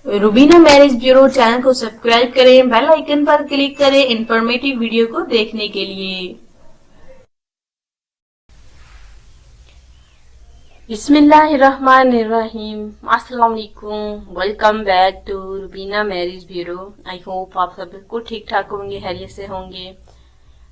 Rubina marriage bureau channel को subscribe करें, bell icon पर क्लिक करें इंफॉर्मेटिव वीडियो को देखने के लिए। बिस्मिल्लाहिर्रहमानिर्रहीम। अस्सलाम वालेकुम, welcome back to Rubina marriage bureau. I hope आप सब बिल्कुल ठीक ठाक होंगे, खैरियत से होंगे।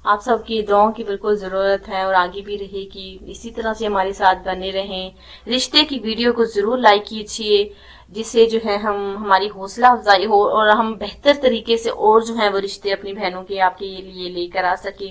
आप सबकी दुआओं की बिल्कुल ज़रूरत है और आगे भी रहेगी। इसी तरह से हमारे साथ बने रहें। रिश्ते की वीडियो को ज़रूर लाइक कीजिए, जिससे जो है हमारी हौसला अफजाई हो और हम बेहतर तरीके से और जो है वो रिश्ते अपनी बहनों के आपके लिए लेकर आ सके।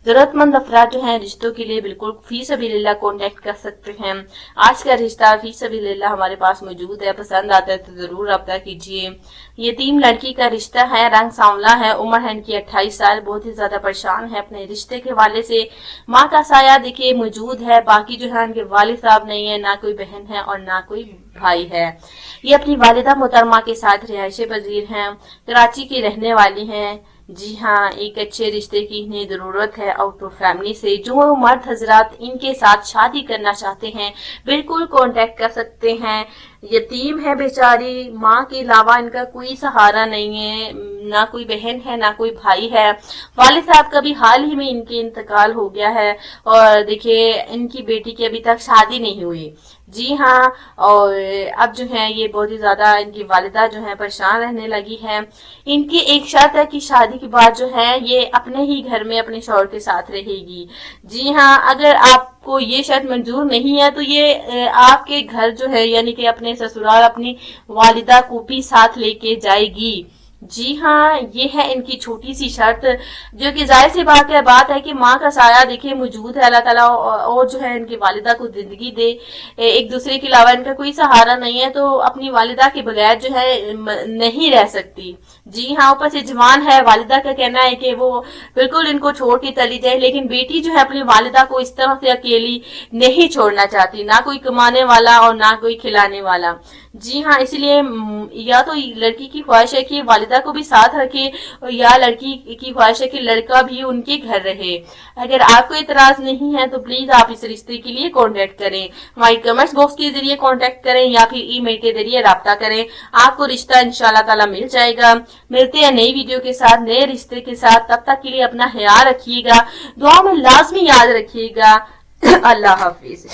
जरूरतमंद अफराद जो हैं रिश्तों के लिए बिल्कुल फी सबीलिल्लाह कॉन्टेक्ट कर सकते हैं। आज का रिश्ता फी सबीलिल्लाह हमारे पास मौजूद है, पसंद आता है तो जरूर रब्ता कीजिए। यतीम लड़की का रिश्ता है, रंग सांवला है, उम्र है इनकी 28 साल, बहुत ही ज्यादा परेशान है अपने रिश्ते के वाले से। माँ का साया देखिए मौजूद है, बाकी जो है इनके वालिद साहब नहीं है, ना कोई बहन है और ना कोई भाई है। ये अपनी वालिदा मोहतरमा के साथ रिहायशे पजीर हैं, कराची की रहने वाली हैं। जी हाँ, एक अच्छे रिश्ते की इन्हें जरूरत है आउट ऑफ फैमिली से। जो मर्द हजरात इनके साथ शादी करना चाहते हैं बिल्कुल कांटेक्ट कर सकते हैं। यतीम है बेचारी, माँ के अलावा इनका कोई सहारा नहीं है, ना कोई बहन है ना कोई भाई है। वालिद साहब का भी हाल ही में इनके इंतकाल हो गया है और देखिए इनकी बेटी की अभी तक शादी नहीं हुई। जी हाँ, और अब जो है ये बहुत ही ज्यादा इनकी वालिदा जो है परेशान रहने लगी है। इनकी एक शर्त है कि शादी के बाद जो है ये अपने ही घर में अपने शौहर के साथ रहेगी। जी हाँ, अगर आपको ये शर्त मंजूर नहीं है तो ये आपके घर जो है यानी कि अपने ससुराल अपनी वालिदा को भी साथ लेके जाएगी। जी हाँ, ये है इनकी छोटी सी शर्त, जो कि जाहिर सी बात है कि माँ का साया देखिए मौजूद है अल्लाह ताला, और जो है इनकी वालिदा को जिंदगी दे। एक दूसरे के अलावा इनका कोई सहारा नहीं है, तो अपनी वालिदा के बगैर जो है नहीं रह सकती। जी हाँ, ऊपर से जवान है, वालिदा का कहना है कि वो बिल्कुल इनको छोड़ के चली जाए, लेकिन बेटी जो है अपनी वालिदा को इस तरह से अकेली नहीं छोड़ना चाहती, ना कोई कमाने वाला और ना कोई खिलाने वाला। जी हाँ, इसलिए या तो लड़की की ख्वाहिश है कि वालिदा को भी साथ रखे, या लड़की की ख्वाहिश है कि लड़का भी उनके घर रहे। अगर आपको इतराज नहीं है तो प्लीज आप इस रिश्ते के लिए कांटेक्ट करें, हमारी कमेंट्स बॉक्स के जरिए कांटेक्ट करें या फिर ईमेल के जरिए राब्ता करें। आपको रिश्ता इंशाल्लाह ताला मिल जाएगा। मिलते हैं नई वीडियो के साथ, नए रिश्ते के साथ। तब तक के लिए अपना ख्याल रखिएगा, दुआ में लाजमी याद रखिएगा। अल्लाह हाफिज।